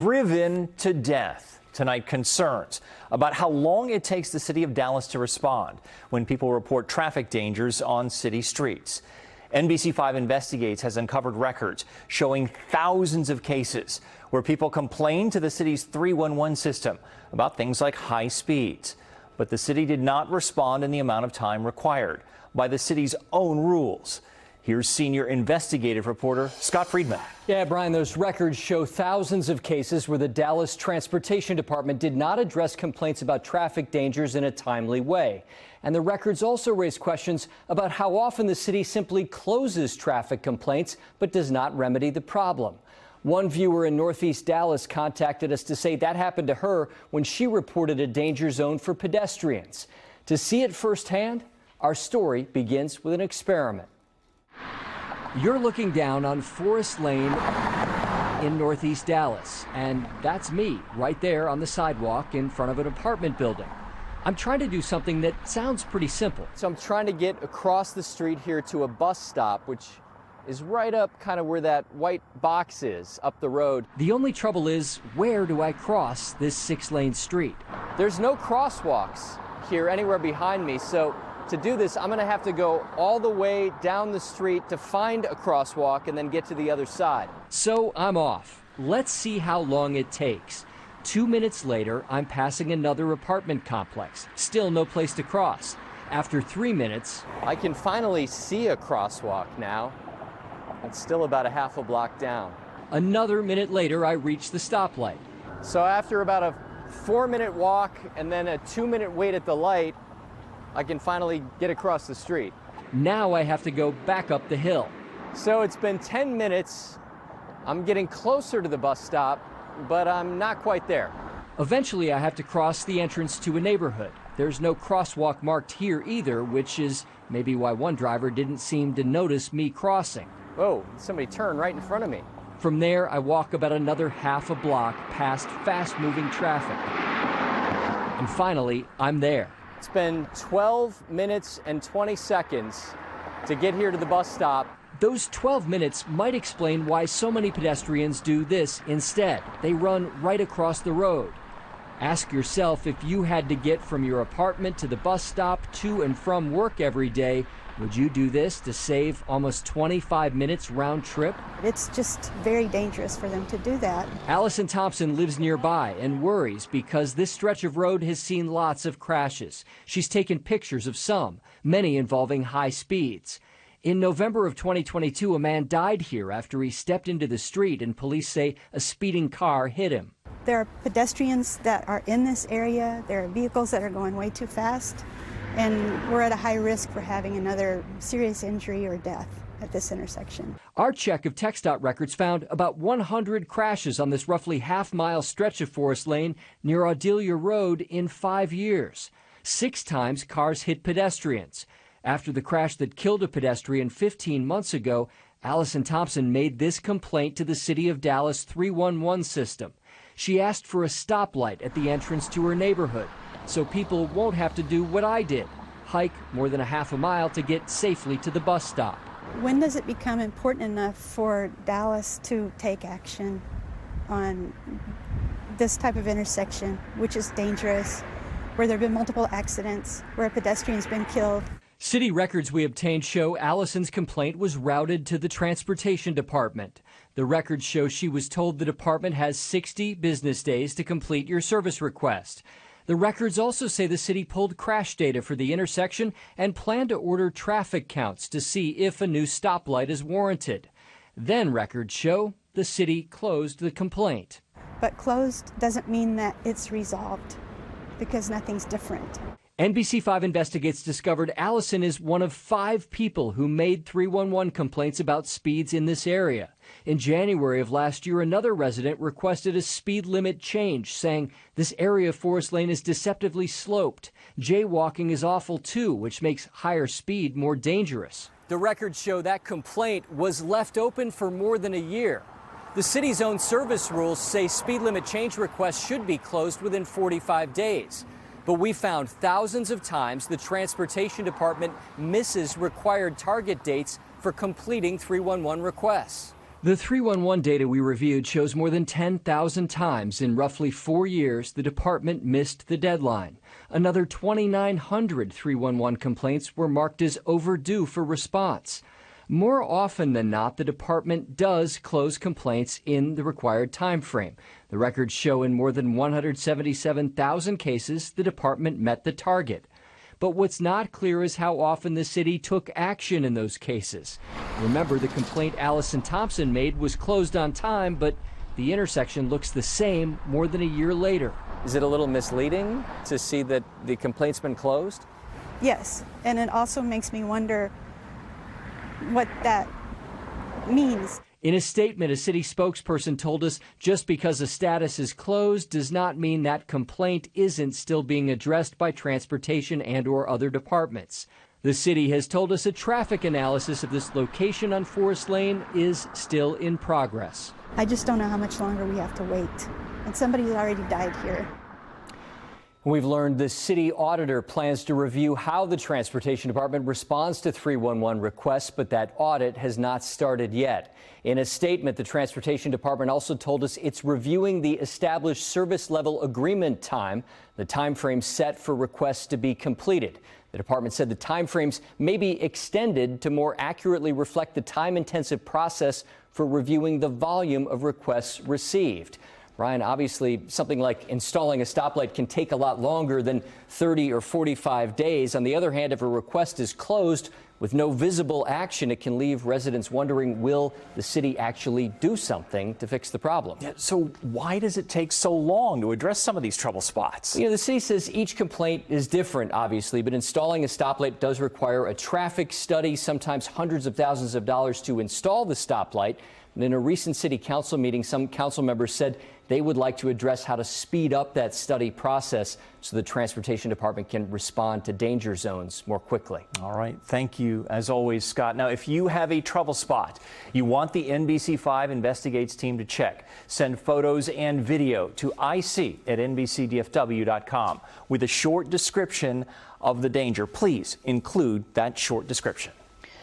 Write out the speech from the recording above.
Driven to death. Tonight, concerns about how long it takes the city of Dallas to respond when people report traffic dangers on city streets. NBC5 Investigates has uncovered records showing thousands of cases where people complain to the city's 311 system about things like high speeds. But the city did not respond in the amount of time required by the city's own rules. Here's senior investigative reporter Scott Friedman. Yeah, Brian, those records show thousands of cases where the Dallas Transportation Department did not address complaints about traffic dangers in a timely way. And the records also raise questions about how often the city simply closes traffic complaints but does not remedy the problem. One viewer in Northeast Dallas contacted us to say that happened to her when she reported a danger zone for pedestrians. To see it firsthand, our story begins with an experiment. You're looking down on Forest Lane in Northeast Dallas, and that's me right there on the sidewalk in front of an apartment building. I'm trying to do something that sounds pretty simple. So I'm trying to get across the street here to a bus stop, which is right up kind of where that white box is up the road. The only trouble is, where do I cross this 6-lane street? There's no crosswalks here anywhere behind me, so to do this, I'm going to have to go all the way down the street to find a crosswalk and then get to the other side. So I'm off. Let's see how long it takes. 2 minutes later, I'm passing another apartment complex. Still no place to cross. After 3 minutes, I can finally see a crosswalk now. It's still about a half a block down. Another minute later, I reach the stoplight. So after about a 4-minute walk and then a 2-minute wait at the light, I can finally get across the street. Now I have to go back up the hill. So it's been 10 minutes. I'm getting closer to the bus stop, but I'm not quite there. Eventually, I have to cross the entrance to a neighborhood. There's no crosswalk marked here either, which is maybe why one driver didn't seem to notice me crossing. Whoa, somebody turned right in front of me. From there, I walk about another half a block past fast-moving traffic. And finally, I'm there. It's been 12 minutes and 20 seconds to get here to the bus stop. Those 12 minutes might explain why so many pedestrians do this instead. They run right across the road. Ask yourself, if you had to get from your apartment to the bus stop to and from work every day, would you do this to save almost 25 minutes round trip? It's just very dangerous for them to do that. Allison Thompson lives nearby and worries because this stretch of road has seen lots of crashes. She's taken pictures of some, many involving high speeds. In November of 2022, a man died here after he stepped into the street and police say a speeding car hit him. There are pedestrians that are in this area. There are vehicles that are going way too fast. And we're at a high risk for having another serious injury or death at this intersection. Our check of TxDOT records found about 100 crashes on this roughly half-mile stretch of Forest Lane near Audelia Road in 5 years. 6 times cars hit pedestrians. After the crash that killed a pedestrian 15 months ago, Allison Thompson made this complaint to the City of Dallas 311 system. She asked for a stoplight at the entrance to her neighborhood, so people won't have to do what I did, hike more than a half a mile to get safely to the bus stop. When does it become important enough for Dallas to take action on this type of intersection, which is dangerous, where there have been multiple accidents, where a pedestrian's been killed? City records we obtained show Allison's complaint was routed to the Transportation Department. The records show she was told the department has 60 business days to complete your service request. The records also say the city pulled crash data for the intersection and planned to order traffic counts to see if a new stoplight is warranted. Then records show the city closed the complaint. But closed doesn't mean that it's resolved, because nothing's different. NBC5 Investigates discovered Allison is one of 5 people who made 311 complaints about speeds in this area. In January of last year, another resident requested a speed limit change, saying this area of Forest Lane is deceptively sloped. Jaywalking is awful too, which makes higher speed more dangerous. The records show that complaint was left open for more than a year. The city's own service rules say speed limit change requests should be closed within 45 days. But we found thousands of times the Transportation Department misses required target dates for completing 311 requests. The 311 data we reviewed shows more than 10,000 times in roughly 4 years the department missed the deadline. Another 2,900 311 complaints were marked as overdue for response. More often than not, the department does close complaints in the required time frame. The records show in more than 177,000 cases the department met the target. But what's not clear is how often the city took action in those cases. Remember, the complaint Allison Thompson made was closed on time, but the intersection looks the same more than a year later. Is it a little misleading to see that the complaint's been closed? Yes, and it also makes me wonder what that means. In a statement, a city spokesperson told us just because a status is closed does not mean that complaint isn't still being addressed by transportation and/or other departments. The city has told us a traffic analysis of this location on Forest Lane is still in progress. I just don't know how much longer we have to wait. And somebody's already died here. We've learned the city auditor plans to review how the Transportation Department responds to 311 requests, but that audit has not started yet. In a statement, the Transportation Department also told us it's reviewing the established service level agreement time, the time frame set for requests to be completed. The department said the time frames may be extended to more accurately reflect the time-intensive process for reviewing the volume of requests received. Ryan, obviously, something like installing a stoplight can take a lot longer than 30 or 45 days. On the other hand, if a request is closed with no visible action, it can leave residents wondering, will the city actually do something to fix the problem? Yeah, so why does it take so long to address some of these trouble spots? You know, the city says each complaint is different, obviously, but installing a stoplight does require a traffic study, sometimes hundreds of thousands of dollars to install the stoplight. And in a recent city council meeting, some council members said they would like to address how to speed up that study process so the Transportation Department can respond to danger zones more quickly. All right. Thank you, as always, Scott. Now, if you have a trouble spot you want the NBC5 Investigates team to check, send photos and video to ic@nbcdfw.com with a short description of the danger. Please include that short description.